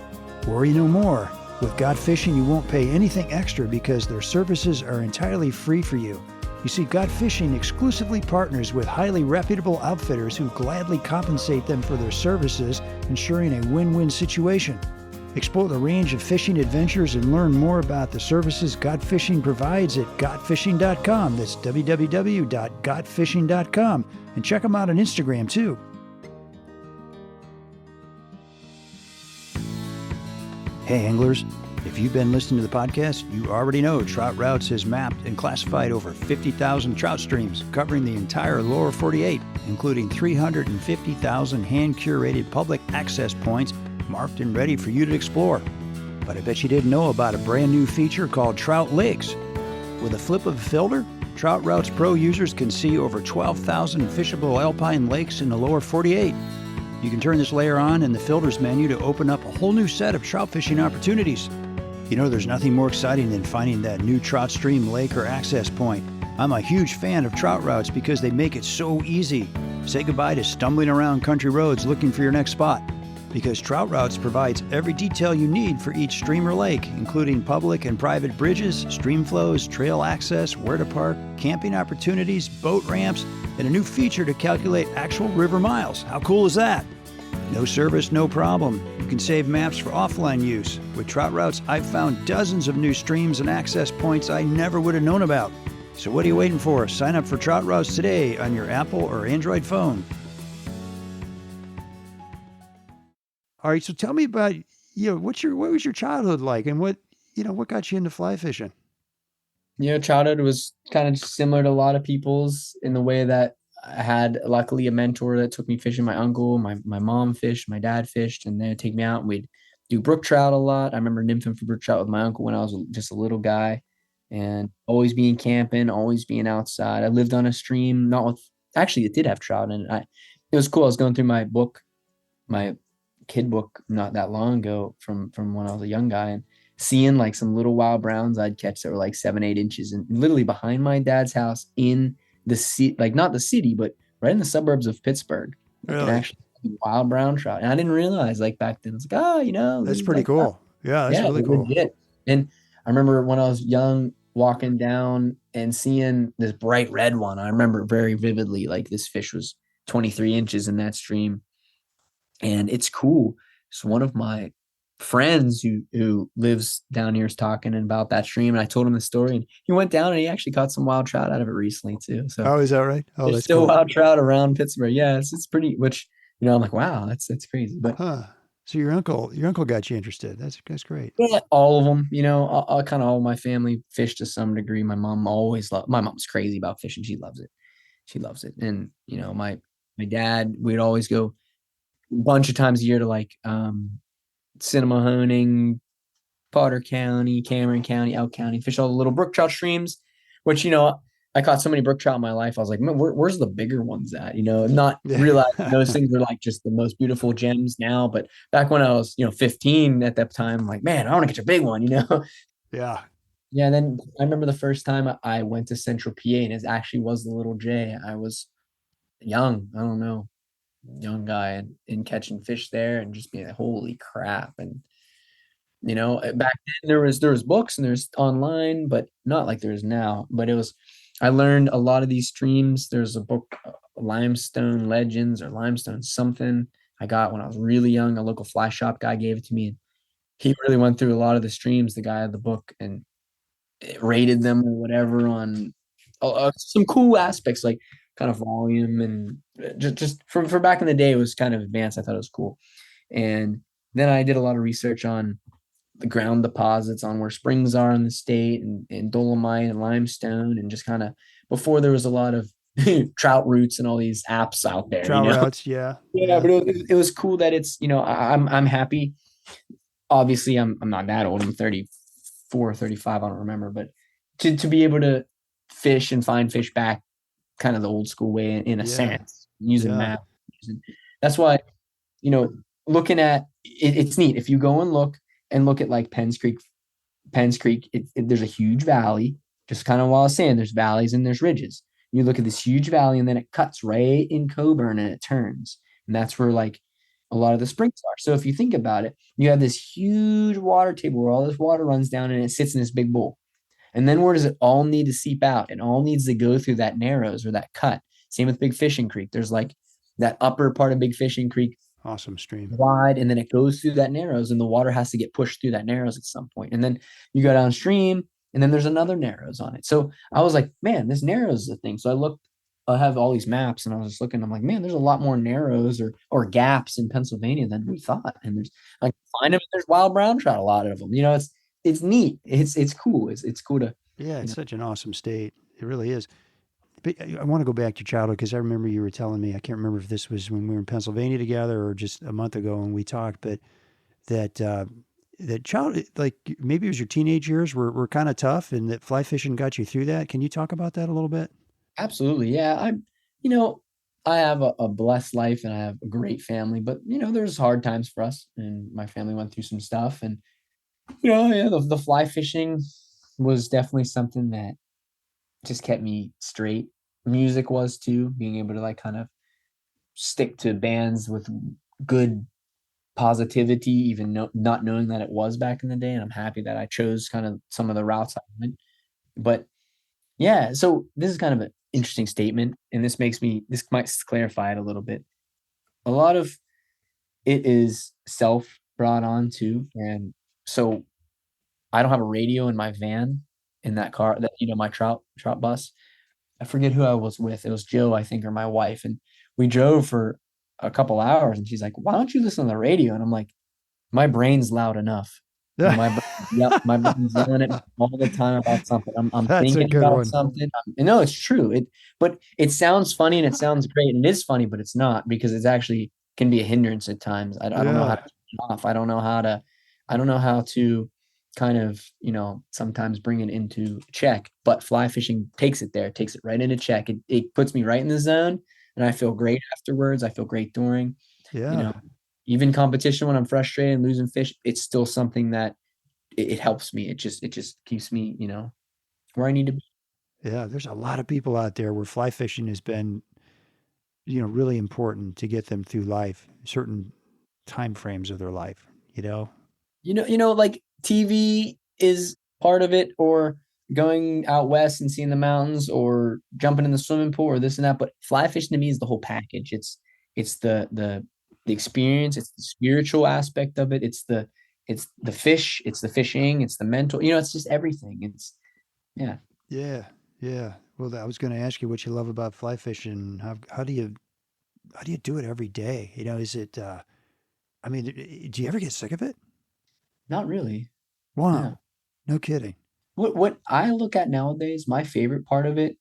Worry no more. With Got Fishing, you won't pay anything extra because their services are entirely free for you. You see, Got Fishing exclusively partners with highly reputable outfitters who gladly compensate them for their services, ensuring a win-win situation. Explore the range of fishing adventures and learn more about the services Got Fishing provides at gotfishing.com. That's www.gotfishing.com. And check them out on Instagram, too. Hey, anglers. If you've been listening to the podcast, you already know Trout Routes has mapped and classified over 50,000 trout streams covering the entire lower 48, including 350,000 hand-curated public access points marked and ready for you to explore. But I bet you didn't know about a brand new feature called Trout Lakes. With a flip of a filter, Trout Routes Pro users can see over 12,000 fishable alpine lakes in the lower 48. You can turn this layer on in the filters menu to open up a whole new set of trout fishing opportunities. You know, there's nothing more exciting than finding that new trout stream, lake, or access point. I'm a huge fan of Trout Routes because they make it so easy. Say goodbye to stumbling around country roads looking for your next spot. Because Trout Routes provides every detail you need for each stream or lake, including public and private bridges, stream flows, trail access, where to park, camping opportunities, boat ramps, and a new feature to calculate actual river miles. How cool is that? No service, no problem. You can save maps for offline use. With Trout Routes, I've found dozens of new streams and access points I never would have known about. So what are you waiting for? Sign up for Trout Routes today on your Apple or Android phone. All right, so tell me about, what was your childhood like, and what got you into fly fishing? Childhood was kind of similar to a lot of people's in the way that I had luckily a mentor that took me fishing. My uncle, my mom fished, my dad fished, and they'd take me out and we'd do brook trout a lot. I remember nymphing for brook trout with my uncle when I was just a little guy, and always being camping, always being outside. I lived on a stream, it did have trout in it. It was cool. I was going through my book, my kid book not that long ago from when I was a young guy, and seeing like some little wild browns I'd catch that were like 7-8 inches, and literally behind my dad's house in the city, like not the city, but right in the suburbs of Pittsburgh. Really? Can actually see wild brown trout. And I didn't realize like back then, it's like, that's pretty like cool. Yeah, that's really cool. Legit. And I remember when I was young walking down and seeing this bright red one. I remember very vividly, like this fish was 23 inches in that stream. And it's cool. So one of my friends who lives down here is talking about that stream, and I told him the story, and he went down and he actually caught some wild trout out of it recently too. So is that right? Oh, there's that's still cool. Wild trout around Pittsburgh. Yeah, it's pretty. Which I'm like, wow, that's crazy. But so your uncle got you interested. That's great. Yeah, all of them. All kind of all my family fish to some degree. My mom always loved. My mom's crazy about fishing. She loves it. And my dad, we'd always go a bunch of times a year to like Cinemahoning, Potter County, Cameron County, Elk County, fish all the little brook trout streams, which I caught so many brook trout in my life. I was like, man, where's the bigger ones at? Not realizing those things are like just the most beautiful gems now. But back when I was 15 at that time, I'm like, man, I want to catch a big one. Yeah. Yeah. Then I remember the first time I went to Central PA, and it actually was the Little J. I was young. I don't know. Young guy and catching fish there and just being like, holy crap. And back then there was books and there's online, but not like there is now. But I learned a lot of these streams. There's a book, Limestone Legends or Limestone something, I got when I was really young. A local fly shop guy gave it to me, and he really went through a lot of the streams, the guy of the book, and rated them or whatever on some cool aspects like kind of volume, and just for back in the day, it was kind of advanced. I thought it was cool. And then I did a lot of research on the ground deposits, on where springs are in the state, and dolomite and limestone, and just kind of before there was a lot of trout roots and all these apps out there. Trout routes, yeah. But it was cool that it's I'm happy. Obviously, I'm not that old. I'm 34, 35. I don't remember, but to be able to fish and find fish back kind of the old school way in a sense, using maps. That's why, looking at it, it's neat. If you go and look at like Penns Creek, there's a huge valley, just kind of while I was saying there's valleys and there's ridges. You look at this huge valley and then it cuts right in Coburn and it turns. And that's where like a lot of the springs are. So if you think about it, you have this huge water table where all this water runs down and it sits in this big bowl. And then where does it all need to seep out? It all needs to go through that narrows or that cut. Same with Big Fishing Creek. There's like that upper part of Big Fishing Creek Awesome stream. wide, and then it goes through that narrows, and the water has to get pushed through that narrows at some point. And then you go downstream, and then there's another narrows on it. So I was like, man, this narrows is a thing. So I looked, I have all these maps, and I was just looking. I'm like, man, there's a lot more narrows or gaps in Pennsylvania than we thought. And there's like find them. There's wild brown trout, a lot of them. You know, it's neat. It's cool. It's cool to. Yeah, it's such an awesome state. It really is. But I want to go back to childhood because I remember you were telling me, I can't remember if this was when we were in Pennsylvania together or just a month ago when we talked, but that that child, like maybe it was your teenage years were kind of tough and that fly fishing got you through that. Can you talk about that a little bit? Absolutely. Yeah. You know, I have a blessed life and I have a great family, but there's hard times for us, and my family went through some stuff, and yeah, the fly fishing was definitely something that just kept me straight. Music was too, being able to like kind of stick to bands with good positivity, even not knowing that it was back in the day. And I'm happy that I chose kind of some of the routes I went. But yeah, so this is kind of an interesting statement, and this might clarify it a little bit. A lot of it is self brought on too, and so I don't have a radio in my van in that car that my trout bus. I forget who I was with. It was Joe, I think, or my wife, and we drove for a couple hours, and she's like, "Why don't you listen to the radio?" And I'm like, "My brain's loud enough." My brain's yelling at me all the time about something. I'm That's a thinking good about one. something. No, it's true. But it sounds funny and it sounds great, and it is funny, but it's not, because it's actually can be a hindrance at times. I don't know how Yeah. to turn it off. I don't know how to kind of, sometimes bring it into check, but fly fishing takes it there, takes it right into check. It puts me right in the zone, and I feel great afterwards. I feel great during, you Yeah. know, even competition when I'm frustrated and losing fish, it's still something that it helps me. It just keeps me, where I need to be. Yeah. There's a lot of people out there where fly fishing has been, really important to get them through life, certain time frames of their life, you know? Like TV is part of it, or going out west and seeing the mountains, or jumping in the swimming pool, or this and that. But fly fishing to me is the whole package. It's the experience, it's the spiritual aspect of it, it's the fish, it's the fishing, it's the mental, it's just everything. Yeah. Yeah. Yeah. Well, I was going to ask you what you love about fly fishing. How do you do it every day? Is it, I mean, do you ever get sick of it? Not really. Yeah. Wow. No kidding. What I look at nowadays, my favorite part of it,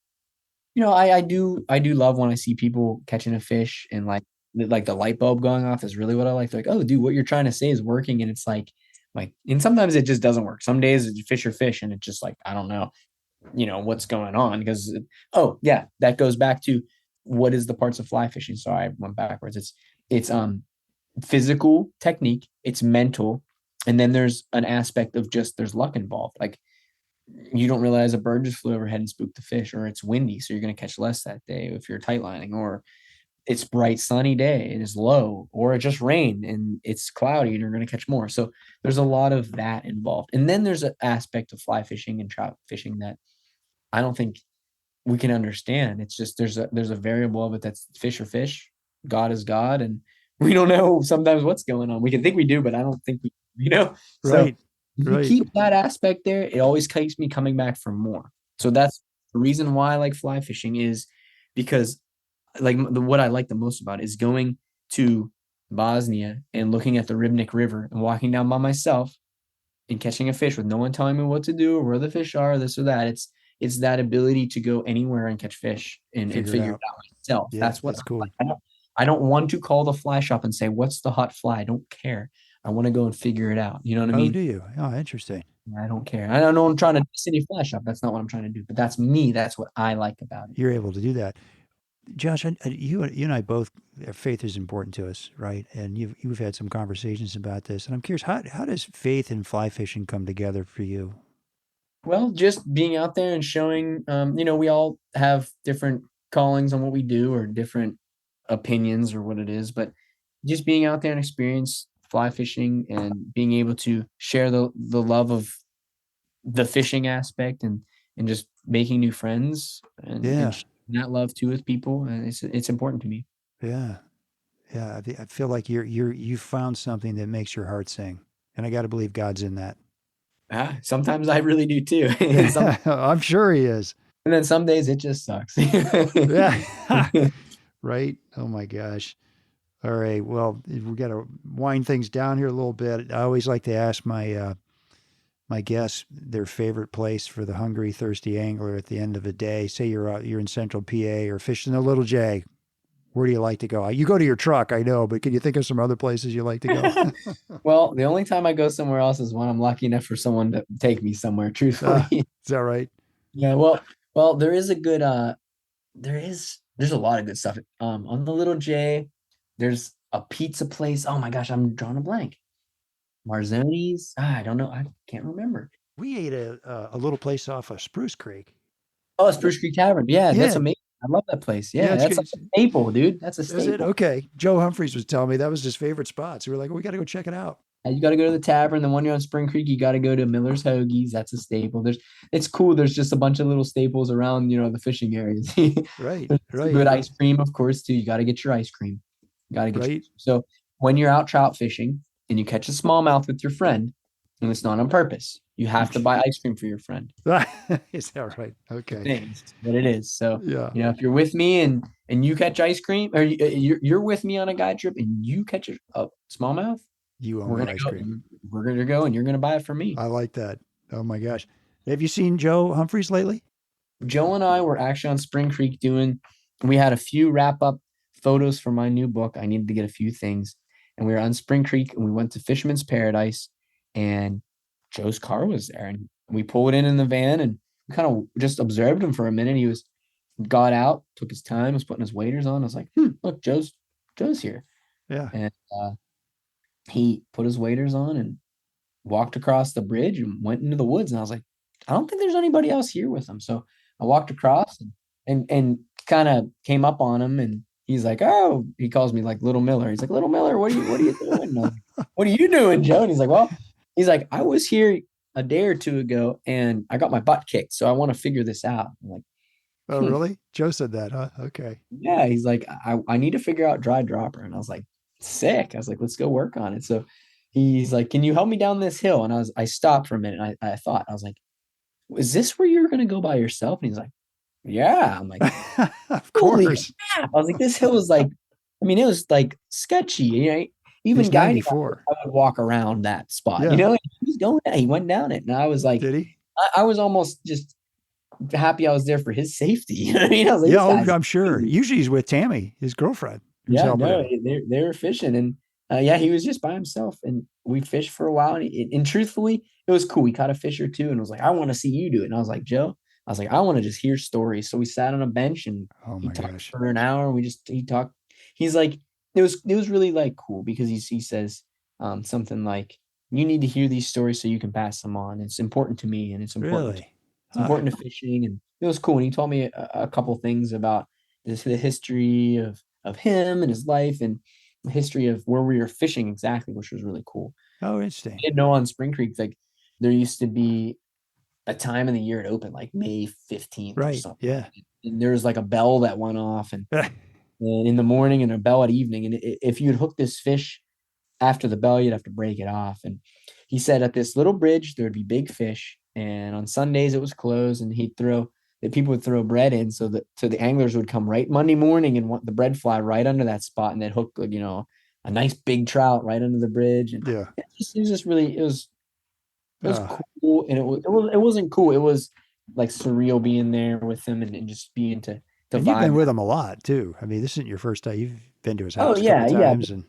I do love when I see people catching a fish, and like the light bulb going off is really what I like. They're like, oh, dude, what you're trying to say is working, and it's like, and sometimes it just doesn't work. Some days it's fish are fish, and it's just like, I don't know, what's going on, because oh yeah, that goes back to what is the parts of fly fishing. So I went backwards. It's physical technique, it's mental, and then there's an aspect of just there's luck involved. Like, you don't realize a bird just flew overhead and spooked the fish, or it's windy, so you're going to catch less that day if you're tight lining, or it's bright sunny day and it's low, or it just rained and it's cloudy and you're going to catch more. So there's a lot of that involved. And then there's an aspect of fly fishing and trout fishing that I don't think we can understand. It's just there's a variable of it that's fish or fish, God is God, and we don't know sometimes what's going on. We can think we do, but I don't think we. So Right. if you Right. keep that aspect there, it always keeps me coming back for more. So that's the reason why I like fly fishing, is because like what I like the most about it is going to Bosnia and looking at the Ribnik River and walking down by myself and catching a fish with no one telling me what to do or where the fish are, this or that. It's that ability to go anywhere and catch fish and Figure it figure it out. out myself. Yeah. That's what That's cool. I don't want to call the fly shop and say, what's the hot fly? I don't care. I want to go and figure it out. You know what I Oh, mean? do you? Oh, interesting. I don't care. I don't know I'm trying to city fly shop. That's not what I'm trying to do. But that's me. That's what I like about it. You're able to do that. Josh, you and I both, faith is important to us, right? And you've had some conversations about this, and I'm curious, how does faith and fly fishing come together for you? Well, just being out there and showing, we all have different callings on what we do, or different opinions or what it is, but just being out there and experience fly fishing and being able to share the love of the fishing aspect and just making new friends and sharing that love too with people. And it's important to me. Yeah. Yeah. I feel like you found something that makes your heart sing. And I got to believe God's in that. Sometimes I really do too. I'm sure he is. And then some days it just sucks. Yeah. Right. Oh my gosh. All right. Well, we got to wind things down here a little bit. I always like to ask my guests their favorite place for the hungry, thirsty angler at the end of a day. Say you're in Central PA or fishing the Little J. Where do you like to go? You go to your truck, I know, but can you think of some other places you like to go? Well, the only time I go somewhere else is when I'm lucky enough for someone to take me somewhere, truthfully. Is that right? Yeah, well, there is a good there's a lot of good stuff. On the Little J, there's a pizza place. Oh my gosh, I'm drawing a blank. Marzoni's. I don't know. I can't remember. We ate a little place off of Spruce Creek. Oh, Spruce Creek Tavern. Yeah, that's Yeah. amazing. I love that place. Yeah, Yeah, that's like a staple, dude. That's a Is it? staple. Okay. Joe Humphreys was telling me that was his favorite spot. So we were like, we got to go check it out. You got to go to the tavern. Then when you're on Spring Creek, you got to go to Miller's Hoagies. That's a staple. It's cool. There's just a bunch of little staples around, the fishing areas. Right. Good ice cream, of course, too. You got to get your ice cream. You got to get So when you're out trout fishing and you catch a smallmouth with your friend, and it's not on purpose, you have to buy ice cream for your friend. Is that right? Okay. Things, but it is. So, yeah. If you're with me and you catch ice cream, or you're with me on a guide trip and you catch a smallmouth, we're gonna go. We're gonna go, and you're gonna buy it for me. I like that. Oh my gosh, have you seen Joe Humphreys lately? Joe and I were actually on Spring Creek we had a few wrap up photos for my new book. I needed to get a few things, and we were on Spring Creek and we went to Fisherman's Paradise, and Joe's car was there, and we pulled in the van and we kind of just observed him for a minute. He got out, took his time, was putting his waders on. I was like, look, Joe's here. Yeah. And he put his waders on and walked across the bridge and went into the woods. And I was like, I don't think there's anybody else here with him. So I walked across and kind of came up on him, and he's like, oh, he calls me like Little Miller. He's like, Little Miller, what are you doing? Like, what are you doing, Joe? And he's like, I was here a day or two ago and I got my butt kicked. So I want to figure this out. I'm like, oh, really? Joe said that, huh? Okay. Yeah. He's like, I need to figure out dry dropper. And I was like, sick. I was like, let's go work on it. So he's like, can you help me down this hill? And I stopped for a minute. And I thought, I was like, is this where you're going to go by yourself? And he's like, yeah. I'm like, of course. I was like, this hill was like, it was like sketchy. Even guiding, I would walk around that spot. Yeah. He was going. He went down it, and I was like, did he? I was almost just happy I was there for his safety. I was like, yeah, I'm sure. Usually he's with Tammy, his girlfriend. Yeah, no, they were fishing, and he was just by himself, and we fished for a while. And truthfully, it was cool. We caught a fish or two, and was like, I want to see you do it. And I was like, Joe, I want to just hear stories. So we sat on a bench and he talked for an hour. And he talked. He's like, it was really like cool because he says something like, you need to hear these stories so you can pass them on. It's important to me, and it's important. Really? It's important to fishing, and it was cool. And he told me a couple things about the history of him and his life, and the history of where we were fishing exactly, which was really cool. Oh, interesting. I didn't know on Spring Creek, like there used to be a time in the year it opened, like May 15th or something. Yeah. And there was like a bell that went off and in the morning and a bell at evening. And if you'd hook this fish after the bell, you'd have to break it off. And he said at this little bridge, there would be big fish. And on Sundays it was closed, and people would throw bread in so the anglers would come right Monday morning and want the bread fly right under that spot, and they'd hook, a nice big trout right under the bridge. And yeah, it was just really, it was cool. And it wasn't cool. It was like surreal being there with them and just being to and you've been with him a lot too. I mean, this isn't your first time. You've been to his house a couple times, and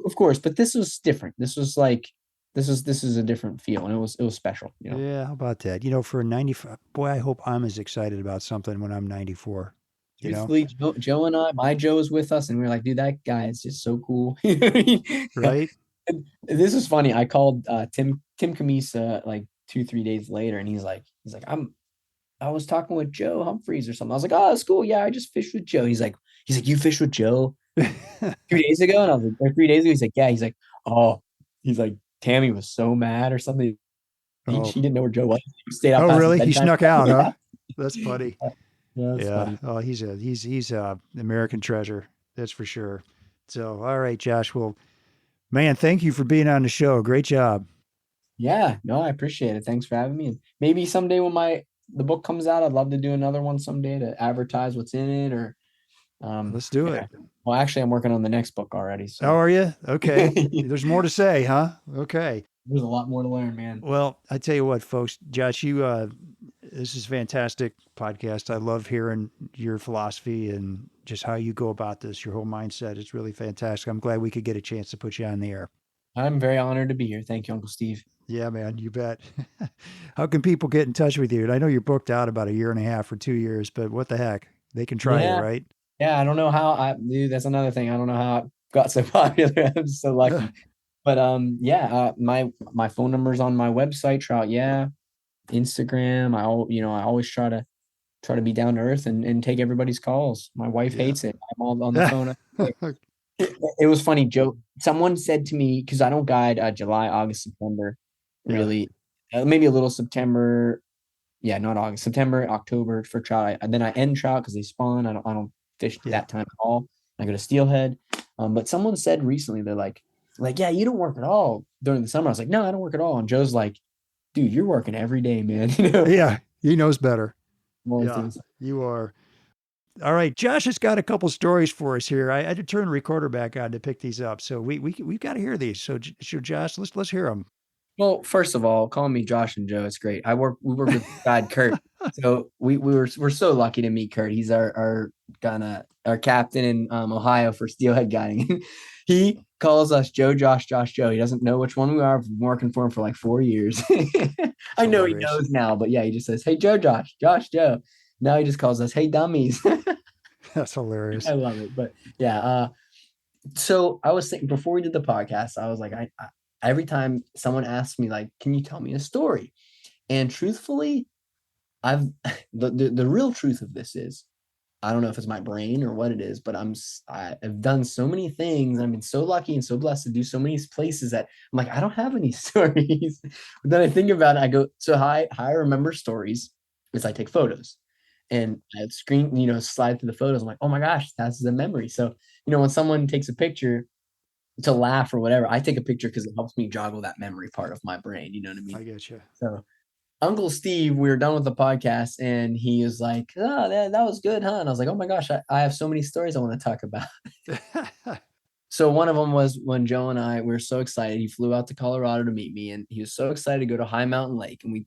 of course. But this was different. This was like, this is a different feel, and it was special. Yeah, how about that? For 95, boy, I hope I'm as excited about something when I'm 94. Truthfully, Joe and my Joe was with us, and we were like, dude, that guy is just so cool. Right. And this is funny. I called Tim Camisa like 2-3 days later, and he's like, I was talking with Joe Humphreys or something. I was like, oh, that's cool. Yeah, I just fished with Joe. He's like, you fished with Joe 2 days ago? And I was like, or 3 days ago. He's like, yeah. He's like, oh, Tammy was so mad or something. He didn't know where Joe was. He stayed out Oh, past his really? He bedtime. snuck out, huh? That's funny. Yeah, that's Yeah. funny. Oh, he's a American treasure. That's for sure. So, all right, Josh. Well, man, thank you for being on the show. Great job. Yeah, no, I appreciate it. Thanks for having me. And maybe someday when the book comes out, I'd love to do another one someday to advertise what's in it or Let's do yeah. it. Well, actually I'm working on the next book already. How So are you? Okay. there's There's more to say, huh? Okay. a lot more to learn, man. Well, I tell you what, folks, Josh, this is fantastic podcast. I love hearing your philosophy and just how you go about this. Your whole mindset is really fantastic. I'm glad we could get a chance to put you on the air. I'm very honored to be here. Thank you, Uncle Steve. Yeah, man, you bet. How can people get in touch with you? And I know you're booked out about a year and a half or 2 years, but what the heck? They can try you, Yeah. right? Yeah, I don't know how dude, that's another thing. I don't know how I got so popular. I'm so lucky. But my phone number's on my website, Trout Yeah, Instagram. I always try to be down to earth and take everybody's calls. My wife Yeah. hates it. I'm all on the phone. It was funny, Joe. Someone said to me, because I don't guide July, August, September, Yeah. really, maybe a little September. Yeah, not August, September, October for trout. And then I end trout because they spawn. I don't fish Yeah. that time at all. I go to steelhead. But someone said recently, they're like, yeah, you don't work at all during the summer. I was like, no, I don't work at all. And Joe's like, dude, you're working every day, man. Yeah, he knows better. More Yeah, things. you are. All right, Josh has got a couple stories for us here. I had to turn the recorder back on to pick these up, so we've got to hear these. So Josh, let's hear them. Well, first of all, calling me Josh and Joe, it's great. We work with guide Kurt. So we're so lucky to meet Kurt. He's our captain in Ohio for steelhead guiding. He calls us Joe, Josh, Josh, Joe. He doesn't know which one we are. I've been working for him for like 4 years. I know he hilarious. knows now, but yeah, he just says, "Hey Joe, Josh, Josh, Joe." Now he just calls us, "Hey dummies." That's hilarious. I love it. But yeah, so I was thinking before we did the podcast, I was like, I every time someone asks me like, "Can you tell me a story?" And truthfully, I've the real truth of this is, I don't know if it's my brain or what it is, but I've done so many things. I've been so lucky and so blessed to do so many places that I'm like, I don't have any stories. But then I think about it, I go, so how I remember stories is I take photos and I slide through the photos. I'm like, oh my gosh, that's the memory. So, when someone takes a picture to laugh or whatever, I take a picture because it helps me joggle that memory part of my brain. You know what I mean? I get you. So Uncle Steve, we were done with the podcast and he was like, oh, that was good, huh? And I was like, oh my gosh, I have so many stories I want to talk about. So one of them was when Joe and I were so excited. He flew out to Colorado to meet me and he was so excited to go to High Mountain Lake. And we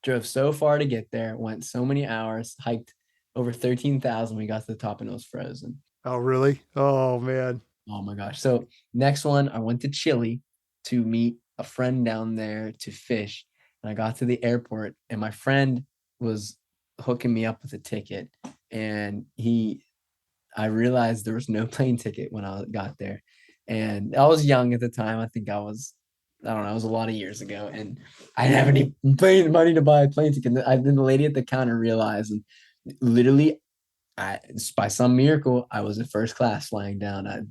drove so far to get there, went so many hours, hiked over 13,000. We got to the top and it was frozen. Oh, really? Oh, man. Oh my gosh. So next one, I went to Chile to meet a friend down there to fish. And I got to the airport and my friend was hooking me up with a ticket. And I realized there was no plane ticket when I got there. And I was young at the time. I think I don't know, it was a lot of years ago. And I didn't have any money to buy a plane ticket. Then the lady at the counter realized, and literally, by some miracle, I was in first class flying down. I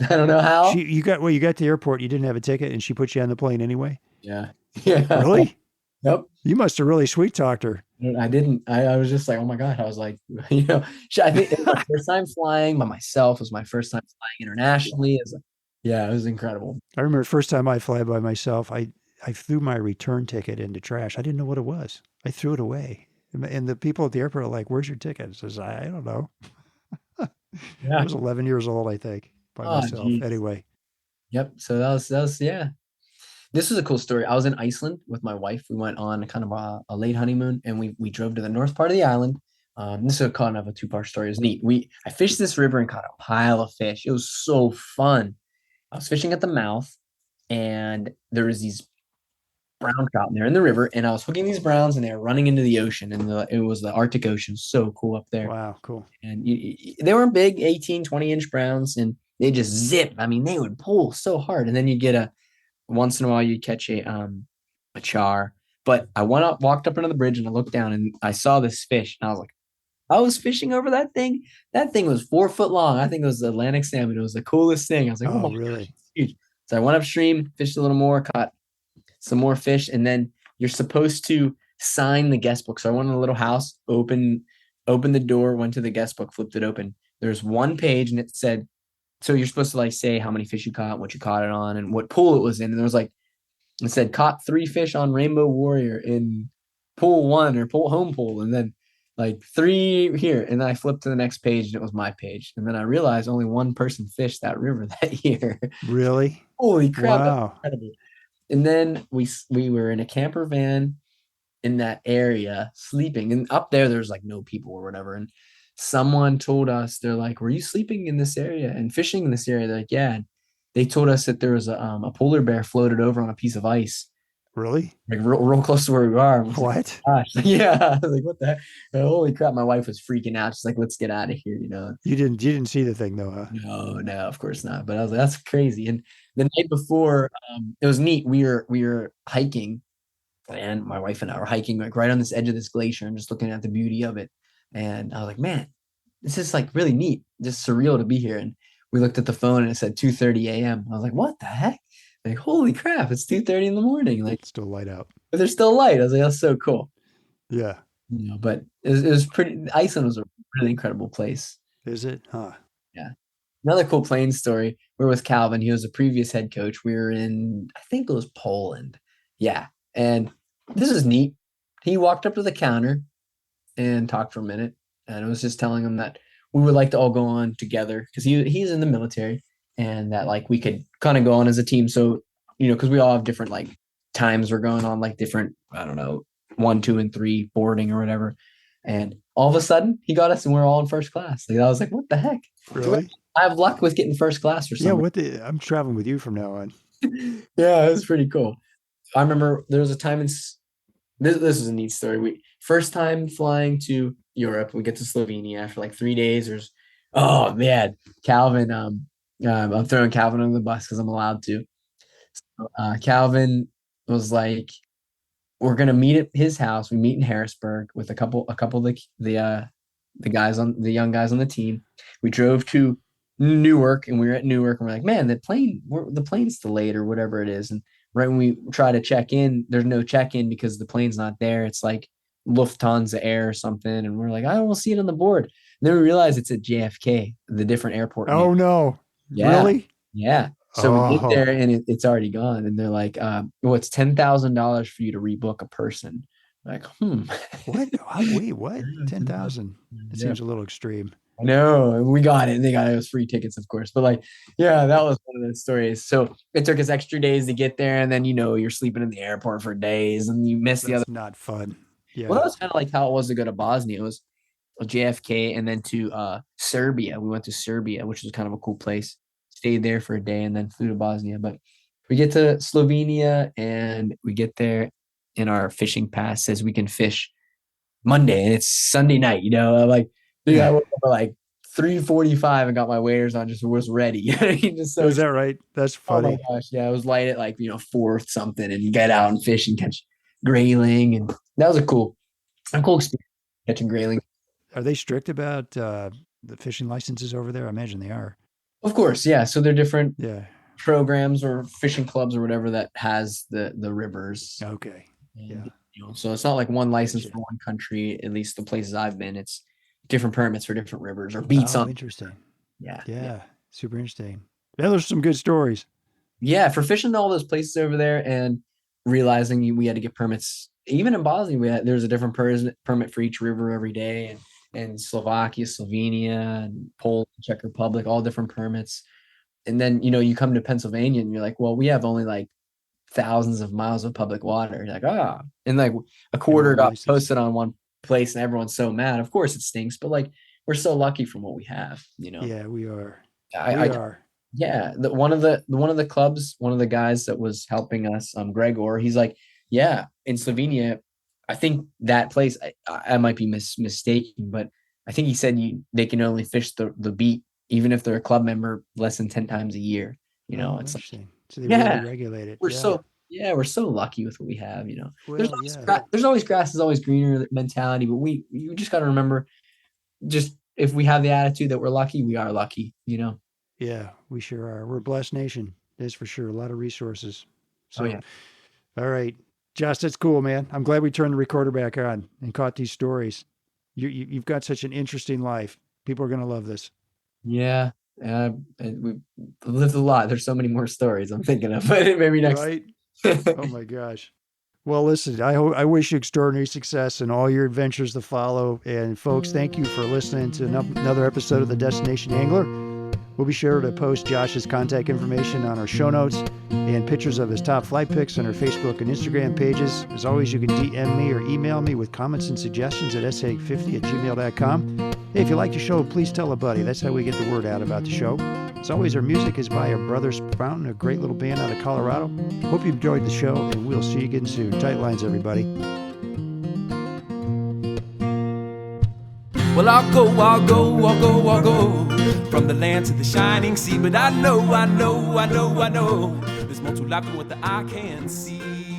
don't know how. You got to the airport, you didn't have a ticket, and she put you on the plane anyway? Yeah. Yeah. Really? Yep. You must have really sweet talked her. I didn't. I was just like, oh my God. I was like, I think it was my first time flying by myself. It was my first time flying internationally. It was incredible. I remember the first time I fly by myself, I threw my return ticket into trash. I didn't know what it was. I threw it away. And the people at the airport are like, where's your ticket? I says, I don't know. Yeah. I was 11 years old, I think, by myself. Geez. Anyway. Yep. So that was, yeah. This was a cool story. I was in Iceland with my wife. We went on kind of a late honeymoon and we drove to the north part of the island. This is kind of a two-part story. It was neat. I fished this river and caught a pile of fish. It was so fun. I was fishing at the mouth and there was these brown trout in there in the river and I was hooking these browns and they were running into the ocean and it was the Arctic Ocean. So cool up there. Wow, cool. And they were big 18, 20-inch browns and they just zip. I mean, they would pull so hard. And then you get once in a while you'd catch a char. But I walked up under the bridge and I looked down and I saw this fish and I was like, I was fishing over that thing. That thing was 4 foot long. I think it was Atlantic salmon. It was the coolest thing. I was like, oh, really? Gosh, it's huge. So I went upstream, fished a little more, caught some more fish. And then, you're supposed to sign the guest book. So I went in a little house, opened the door, went to the guest book, flipped it open. There's one page and it said, so you're supposed to like say how many fish you caught, what you caught it on, and what pool it was in. And there was like, it said caught 3 fish on Rainbow Warrior in pool 1 or home pool. And then like 3 here. And then I flipped to the next page and it was my page. And then I realized only one person fished that river that year. Really? Holy crap. Wow. That's incredible. And then we were in a camper van in that area sleeping, and up there's like no people or whatever. And someone told us, they're like, were you sleeping in this area and fishing in this area? They're like, yeah. And they told us that there was a polar bear floated over on a piece of ice, Really? like real close to where we are. What? Like, gosh. Yeah. I was like, what the heck? Holy crap. My wife was freaking out. She's like, let's get out of here, you know. You didn't see the thing though, huh? No, of course not. But I was like, that's crazy. And the night before, it was neat. We were hiking, and my wife and I were hiking like right on this edge of this glacier and just looking at the beauty of it. And I was like, man, this is like really neat, just surreal to be here. And we looked at the phone and it said 2:30 a.m. I was like, what the heck? Like, holy crap, it's 2:30 in the morning. Like, It's still light out. but there's still light. I was like, that's so cool. Yeah. You know, but it was pretty. Iceland was a really incredible place. Is it? Huh. Yeah. Another cool plane story. We were with Calvin. He was a previous head coach. We were in, I think it was Poland. Yeah. And this is neat. He walked up to the counter and talked for a minute. And I was just telling him that we would like to all go on together because he's in the military, and that like we could kind of go on as a team. So, you know, because we all have different like times we're going on, like different, I don't know, 1, 2, and 3 boarding or whatever. And all of a sudden he got us and we're all in first class. Like, I was like, what the heck? Really? I have luck with getting first class or something. Yeah, I'm traveling with you from now on. Yeah, it was pretty cool. I remember there was a time this is a neat story. First time flying to Europe, we get to Slovenia after like 3 days. Oh man, Calvin. I'm throwing Calvin under the bus because I'm allowed to. So, Calvin was like, we're gonna meet at his house. We meet in Harrisburg with a couple of the young guys on the team. We drove to Newark, and we were at Newark, and we're like, man, the plane's delayed or whatever it is. And right when we try to check in, there's no check-in because the plane's not there. It's like Lufthansa Air or something. And we're like, I don't see it on the board. And then we realize it's at JFK, the different airport. Oh no. Yeah. Really? Yeah. So we get there and it's already gone. And they're like, well, it's $10,000 for you to rebook a person. Like, What? Wait, what? 10,000. It seems a little extreme. No, we got it. And they got it. It was free tickets, of course. But like, yeah, that was one of those stories. So it took us extra days to get there. And then, you know, you're sleeping in the airport for days and you miss the other. That's not fun. Yeah. Well, that was kind of like how it was to go to Bosnia. It was JFK and then to Serbia. We went to Serbia, which was kind of a cool place. Stayed there for a day and then flew to Bosnia. But we get to Slovenia and we get there, and our fishing pass says we can fish Monday, and it's Sunday night. You know, I'm like, dude, I woke up at like 3:45 and got my waders on, just was ready. Just so, is that right? That's funny. Oh my gosh, yeah, I was light at like 4 something and get out and fish and catch grayling, and that was a cool experience catching grayling. Are they strict about the fishing licenses over there? I imagine they are. Of course, yeah. So they're different programs or fishing clubs or whatever that has the rivers. Okay. Yeah. So it's not like one license for one country. At least the places I've been, it's different permits for different rivers or beats on. Interesting. Yeah. Super interesting. Yeah, there's some good stories. Yeah, for fishing all those places over there and realizing we had to get permits. Even in Bosnia, there's a different permit for each river every day, and Slovakia, Slovenia, and Poland, Czech Republic, all different permits. And then, you come to Pennsylvania and you're like, well, we have only like thousands of miles of public water. You're like, and like a quarter got posted on one place and everyone's so mad. Of course it stinks, but like, we're so lucky from what we have, Yeah, we are. We are. Yeah. One of the clubs, one of the guys that was helping us, Gregor, he's like, yeah, in Slovenia, I think that place, I might be mistaken, but I think he said they can only fish the beat, even if they're a club member, less than 10 times a year. It's like, so they really regulate it. We're so lucky with what we have. There's always grass is always greener mentality, but you just got to remember, just if we have the attitude that we're lucky, we are lucky. Yeah, we sure are. We're a blessed nation. That's for sure. A lot of resources. So, yeah. All right. Josh, that's cool, man. I'm glad we turned the recorder back on and caught these stories. You've got such an interesting life. People are going to love this. Yeah. And we've lived a lot. There's so many more stories I'm thinking of, but maybe next. Right? Oh my gosh. Well, listen, I wish you extraordinary success in all your adventures to follow. And folks, thank you for listening to another episode of the Destination Angler. We'll be sure to post Josh's contact information on our show notes and pictures of his top flight picks on our Facebook and Instagram pages. As always, you can DM me or email me with comments and suggestions at shaig50@gmail.com. Hey, if you like the show, please tell a buddy. That's how we get the word out about the show. As always, our music is by our Brothers Fountain, a great little band out of Colorado. Hope you enjoyed the show, and we'll see you again soon. Tight lines, everybody. Well, I'll go from the land to the shining sea. But I know there's more to life than what the eye can see.